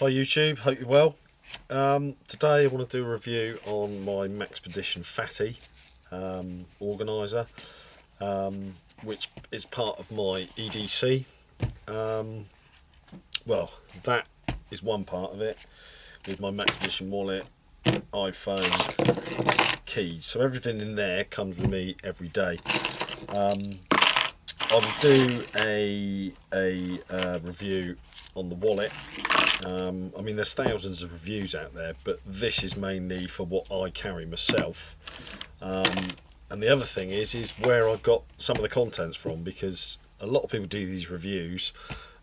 Hi YouTube, hope you're well. Today I want to do a review on my Maxpedition Fatty organiser, which is part of my EDC. Well, that is one part of it, with my Maxpedition wallet, iPhone, keys. So everything in there comes with me every day. I will do a review on the wallet. I mean, there's thousands of reviews out there, but this is mainly for what I carry myself. And the other thing is where I got some of the contents from, because a lot of people do these reviews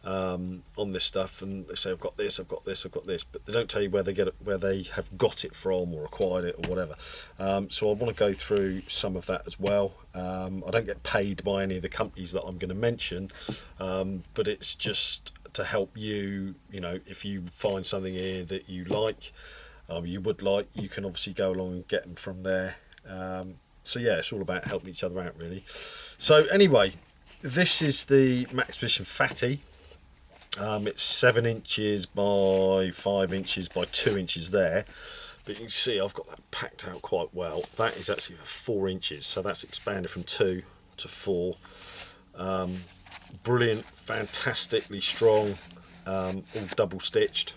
on this stuff, and they say I've got this, I've got this, I've got this, but they don't tell you where they get it, where they have got it from or acquired it or whatever. So I want to go through some of that as well. I don't get paid by any of the companies that I'm going to mention, but it's just to help you. You know, if you find something here that you like, you would like, you can obviously go along and get them from there. So yeah, it's all about helping each other out, really. So anyway, this is the Maxpedition Fatty. It's 7 inches by 5 inches by 2 inches there, but you can see I've got that packed out quite well. That is actually 4 inches, so that's expanded from 2 to 4. Brilliant, fantastically strong, all double stitched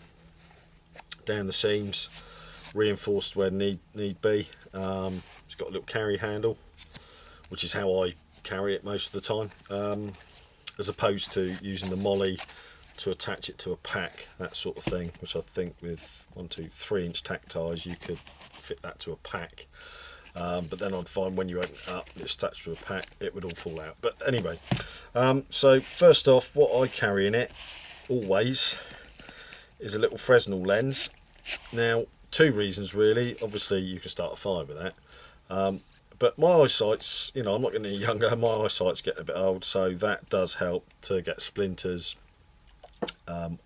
down the seams, reinforced where need be. It's got a little carry handle, which is how I carry it most of the time, as opposed to using the molly to attach it to a pack, that sort of thing, which I think with 1, 2, 3 inch tack ties you could fit that to a pack. But then I'd find when you open it up, it's attached to a pack, it would all fall out. But anyway, so first off, what I carry in it always is a little Fresnel lens. Now, 2 reasons really. Obviously you can start a fire with that, but my eyesight's, you know, I'm not getting any younger, my eyesight's getting a bit old, so that does help to get splinters,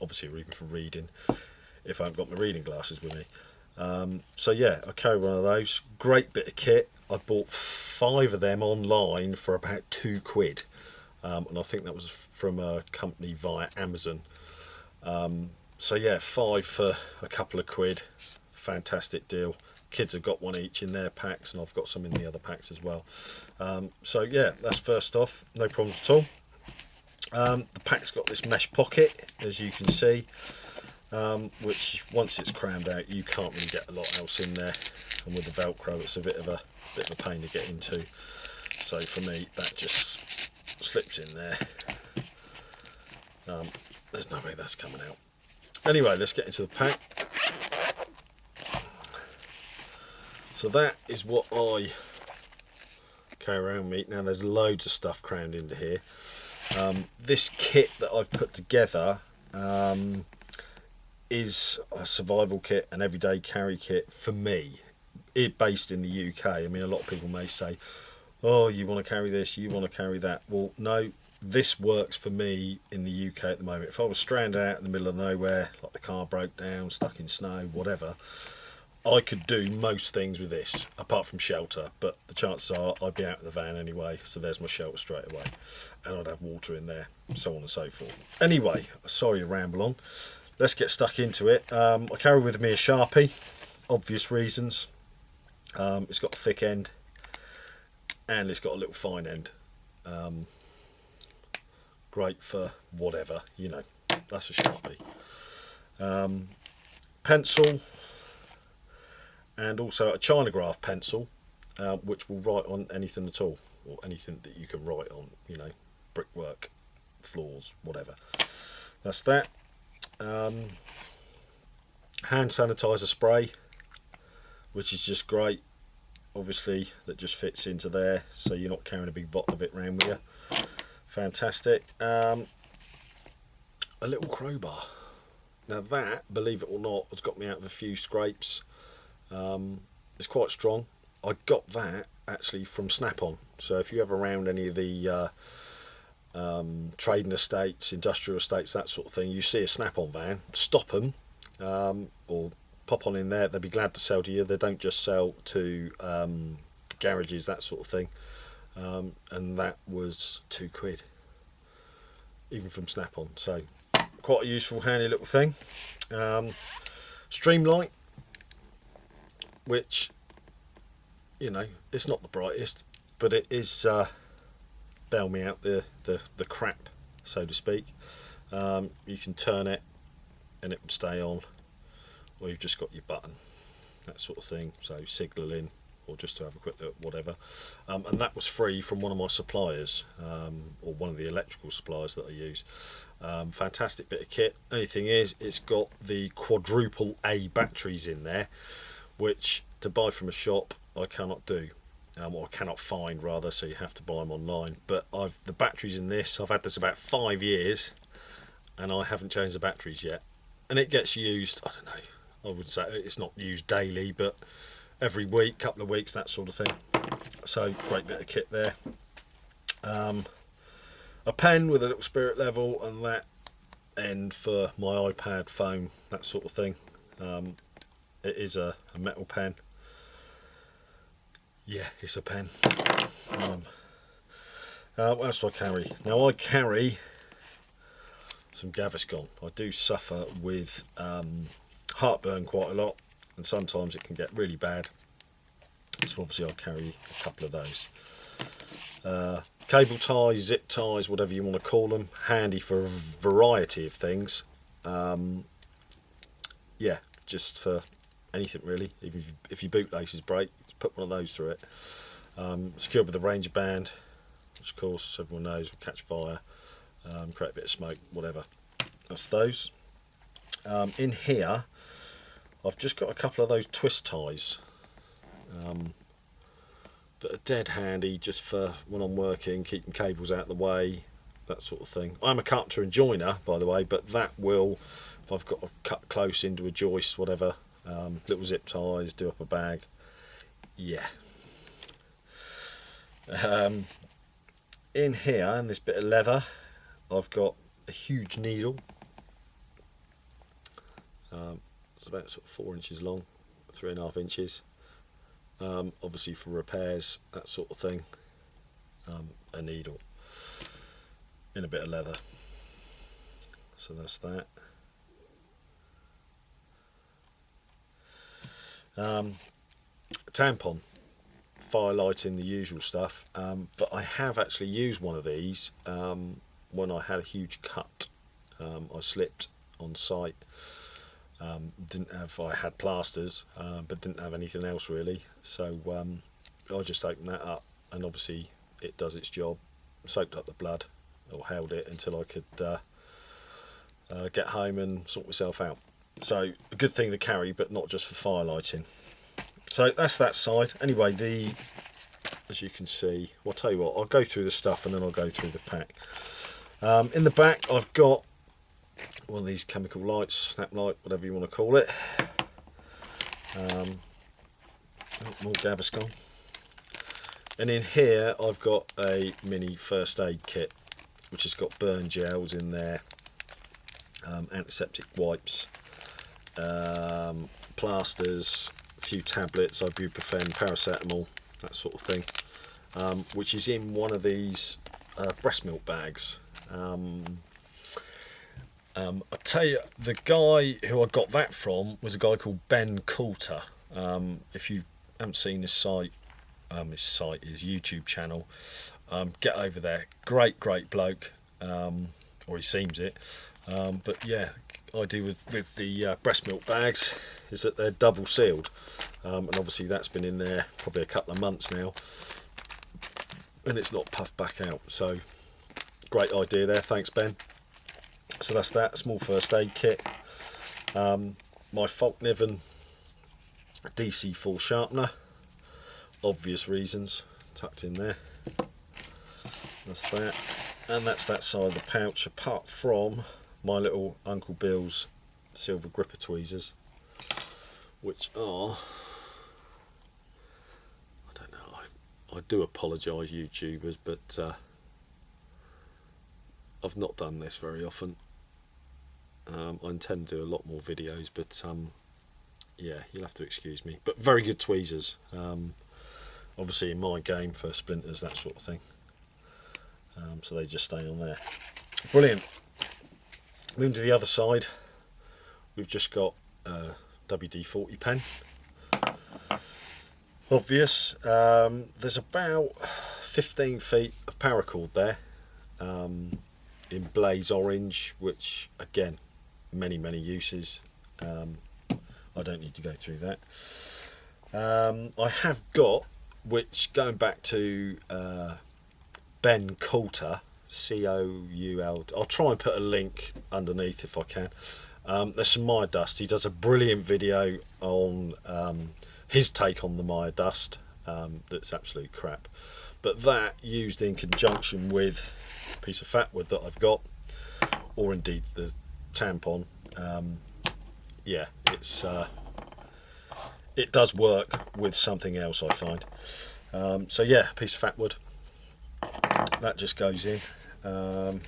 obviously, or even for reading if I haven't got my reading glasses with me. So yeah, I carry one of those. Great bit of kit. I bought 5 of them online for about £2, and I think that was from a company via Amazon. So yeah, 5 for a couple of quid. Fantastic deal. Kids have got one each in their packs, and I've got some in the other packs as well. So yeah, that's first off, no problems at all. The pack's got this mesh pocket, as you can see, which once it's crammed out you can't really get a lot else in there, and with the Velcro it's a bit of a pain to get into. So for me, that just slips in there. There's no way that's coming out. Anyway, let's get into the pack. So that is what I carry around me. Now there's loads of stuff crammed into here. This kit that I've put together is a survival kit, an everyday carry kit for me, based in the UK. I mean, a lot of people may say, oh, you want to carry this, you want to carry that. Well, no, this works for me in the UK at the moment. If I was stranded out in the middle of nowhere, like the car broke down, stuck in snow, whatever, I could do most things with this, apart from shelter, but the chances are I'd be out of the van anyway, so there's my shelter straight away, and I'd have water in there, so on and so forth. Anyway, sorry to ramble on, let's get stuck into it. I carry with me a Sharpie, obvious reasons. It's got a thick end, and it's got a little fine end. Great for whatever, you know, that's a Sharpie. Pencil, and also a Chinograph pencil, which will write on anything at all, or anything that you can write on, you know, brickwork, floors, whatever. That's that. Hand sanitizer spray, which is just great. Obviously, that just fits into there, so you're not carrying a big bottle of it around with you. Fantastic. A little crowbar. Now that, believe it or not, has got me out of a few scrapes. It's quite strong. I got that actually from Snap-on. So if you ever around any of the trading estates, industrial estates, that sort of thing, you see a Snap-on van, stop them, or pop on in there. They'll be glad to sell to you. They don't just sell to garages, that sort of thing. And that was £2, even from Snap-on. So quite a useful, handy little thing. Streamlight, which, you know, it's not the brightest, but it is bail me out the crap, so to speak. You can turn it and it would stay on, or you've just got your button, that sort of thing, so signalling or just to have a quick look, whatever. And that was free from one of my suppliers, or one of the electrical suppliers that I use. Fantastic bit of kit. Only thing is, it's got the quadruple A batteries in there, which to buy from a shop I cannot do, or I cannot find rather, so you have to buy them online. But the batteries in this, I've had this about 5 years and I haven't changed the batteries yet, and it gets used, I don't know, I would say it's not used daily, but every week, couple of weeks, that sort of thing. So great bit of kit there. A pen with a little spirit level, and that end for my iPad, phone, that sort of thing. It is a metal pen. Yeah, it's a pen. What else do I carry? Now I carry some Gaviscon. I do suffer with heartburn quite a lot, and sometimes it can get really bad, so obviously I'll carry a couple of those. Cable ties, zip ties, whatever you want to call them, handy for a variety of things. Yeah, just for anything really. Even if your bootlaces break, just put one of those through it. Secured with a Ranger band, which of course everyone knows will catch fire, create a bit of smoke, whatever. That's those. In here I've just got a couple of those twist ties that are dead handy just for when I'm working, keeping cables out of the way, that sort of thing. I'm a carpenter and joiner, by the way, but that will, if I've got to cut close into a joist, whatever, little zip ties, do up a bag, yeah. In here, in this bit of leather, I've got a huge needle. It's about sort of 4 inches long, 3.5 inches. Obviously for repairs, that sort of thing. A needle in a bit of leather. So that's that. Tampon, firelighting, the usual stuff. But I have actually used one of these when I had a huge cut. I slipped on site. I had plasters, but didn't have anything else really, so I just opened that up, and obviously it does its job, soaked up the blood, or held it until I could get home and sort myself out. So a good thing to carry, but not just for firelighting. So that's that side. Anyway, as you can see, well, I'll tell you what, I'll go through the stuff and then I'll go through the pack. In the back I've got one of these chemical lights, snap light, whatever you want to call it. More Gaviscon. And in here I've got a mini first aid kit, which has got burn gels in there, antiseptic wipes, plasters, a few tablets, ibuprofen, paracetamol, that sort of thing, which is in one of these breast milk bags. I tell you, the guy who I got that from was a guy called Ben Coulter. If you haven't seen his his YouTube channel, get over there. Great bloke, or he seems it. But yeah, idea with the breast milk bags is that they're double sealed, and obviously that's been in there probably a couple of months now, and it's not puffed back out. So great idea there, thanks Ben. So that's that, small first aid kit. My Falk Niven DC full sharpener, obvious reasons, tucked in there. That's that, and that's that side of the pouch, apart from my little Uncle Bill's silver gripper tweezers, which are, I don't know, I do apologise YouTubers, but I've not done this very often. I intend to do a lot more videos, but yeah, you'll have to excuse me. But very good tweezers, obviously in my game for splinters, that sort of thing. So they just stay on there. Brilliant. Moving to the other side, we've just got a WD-40 pen. Obvious. There's about 15 feet of paracord there, in blaze orange, which again, many uses. I don't need to go through that. I have got, which going back to Ben Coulter, Coul. I'll try and put a link underneath if I can. There's some Maya dust. He does a brilliant video on his take on the Maya dust. That's absolute crap. But that used in conjunction with a piece of fat wood that I've got, or indeed the tampon. Yeah, it does work with something else, I find. So yeah, piece of fat wood. That just goes in. What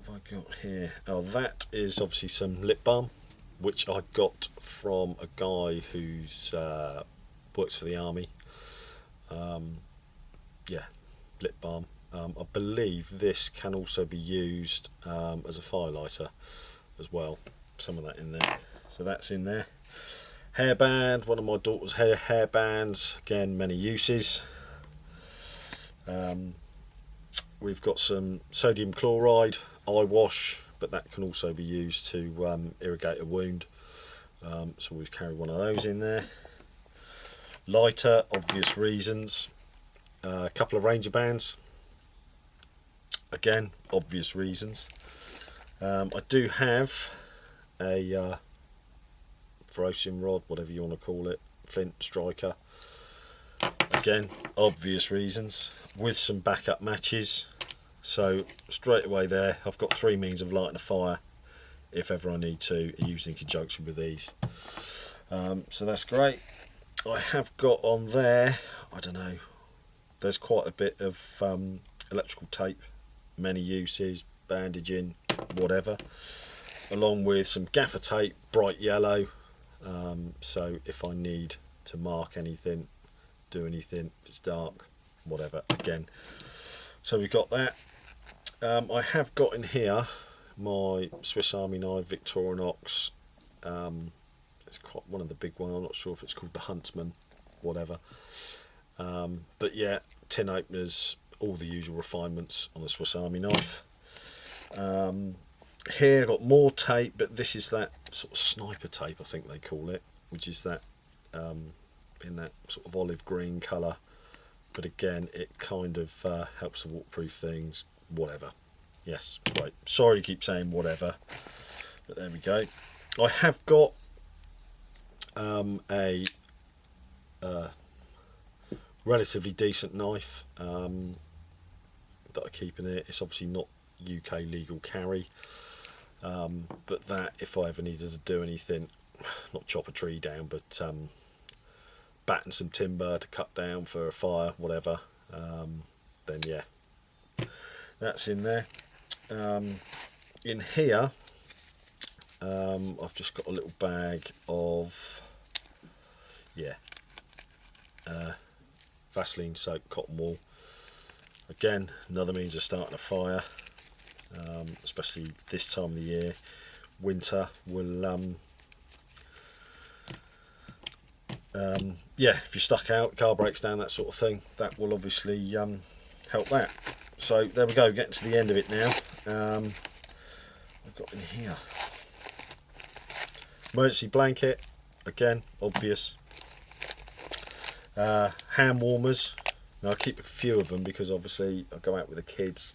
have I got here? Oh, that is obviously some lip balm, which I got from a guy who's works for the army. Yeah, lip balm. I believe this can also be used as a firelighter as well. Some of that in there. So that's in there. Hairband, one of my daughter's hairbands. Again, many uses. We've got some sodium chloride eye wash, but that can also be used to irrigate a wound. So we've carried one of those in there. Lighter, obvious reasons. A couple of Ranger bands. Again, obvious reasons. I do have a ferrocium rod, whatever you want to call it, flint striker. Again, obvious reasons, with some backup matches. So straight away there, I've got 3 means of lighting a fire if ever I need to, used in conjunction with these. So that's great. I have got on there, I don't know, there's quite a bit of electrical tape, many uses, bandaging, whatever, along with some gaffer tape, bright yellow. So if I need to mark anything, do anything, if it's dark, whatever, again. So we've got that. I have got in here my Swiss Army knife, Victorinox. It's quite one of the big ones. I'm not sure if it's called the Huntsman, whatever. But yeah, tin openers, all the usual refinements on the Swiss Army knife. Here I've got more tape, but this is that sort of sniper tape, I think they call it, which is that in that sort of olive green colour. But again, it kind of helps to waterproof things, whatever. Yes, right. Sorry to keep saying whatever, but there we go. I have got a relatively decent knife that I keep in it. It's obviously not UK legal carry, but that if I ever needed to do anything, not chop a tree down, but batten some timber to cut down for a fire, whatever, then yeah, that's in there. In here, I've just got a little bag of Vaseline soaked cotton wool. Again, another means of starting a fire, especially this time of the year. Winter will yeah, if you're stuck out, car breaks down, that sort of thing, that will obviously help that. So there we go, getting to the end of it now. I've got in here emergency blanket, again, obvious. Hand warmers. Now I keep a few of them because obviously I go out with the kids.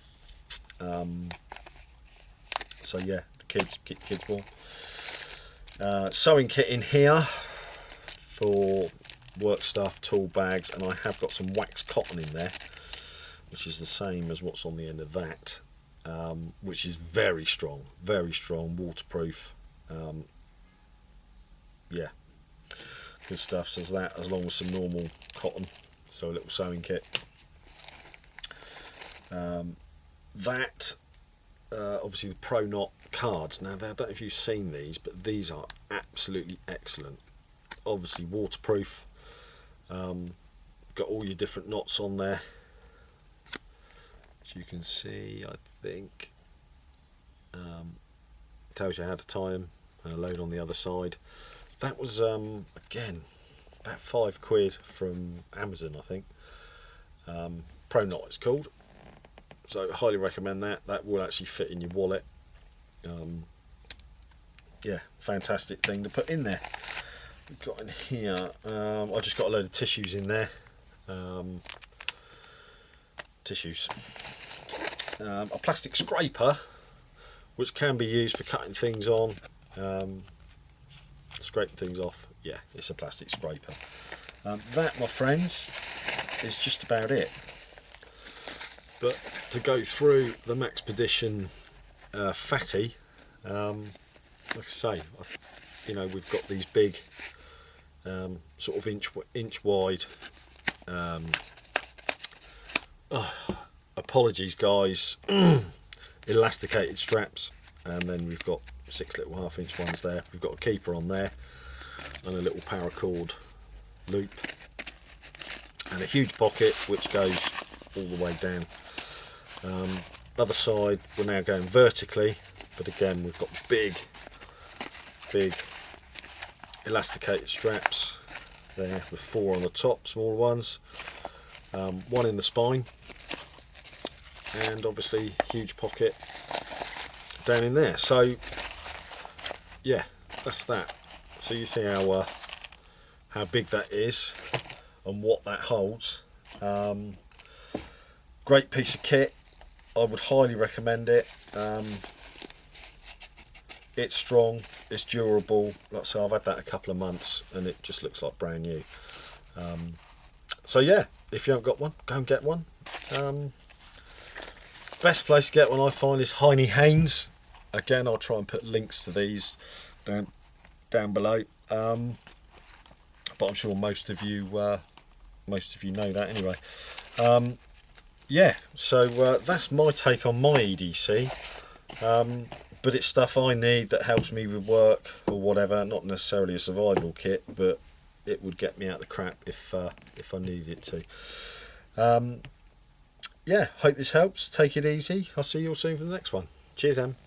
So yeah, the kids, keep the kids warm. Sewing kit in here for work stuff, tool bags, and I have got some waxed cotton in there, which is the same as what's on the end of that, which is very strong, waterproof. Yeah, good stuff. So that, as long as some normal cotton, so a little sewing kit. That obviously the Pro Knot cards. Now I don't know if you've seen these, but these are absolutely excellent. Obviously waterproof. Got all your different knots on there, as you can see, I think. tells you how to tie them, load on the other side. That was again about £5 from Amazon, I think. Pro Knot it's called, so highly recommend that. That will actually fit in your wallet. Yeah, fantastic thing to put in there. We've got in here, I just got a load of tissues in there. Tissues. A plastic scraper, which can be used for cutting things on, scraping things off. Yeah, it's a plastic scraper. That, my friends, is just about it. But to go through the Maxpedition Fatty, like I say, you know, we've got these big sort of inch wide. Apologies, guys. Elasticated straps, and then we've got 6 little 1/2 inch ones there. We've got a keeper on there, and a little paracord loop, and a huge pocket which goes all the way down. Other side, we're now going vertically, but again we've got big elasticated straps there with 4 on the top, smaller ones, 1 in the spine, and obviously huge pocket down in there. So yeah, that's that. So you see how big that is and what that holds. Great piece of kit. I would highly recommend it. It's strong, it's durable. Like I say, I've had that a couple of months and it just looks like brand new. So yeah, if you haven't got one, go and get one. Best place to get one I find is Heine Haynes. Again, I'll try and put links to these down below. But I'm sure most of you know that anyway. Yeah, so that's my take on my EDC. But it's stuff I need that helps me with work or whatever. Not necessarily a survival kit, but it would get me out of the crap if I needed it to. Yeah, hope this helps. Take it easy. I'll see you all soon for the next one. Cheers, Em.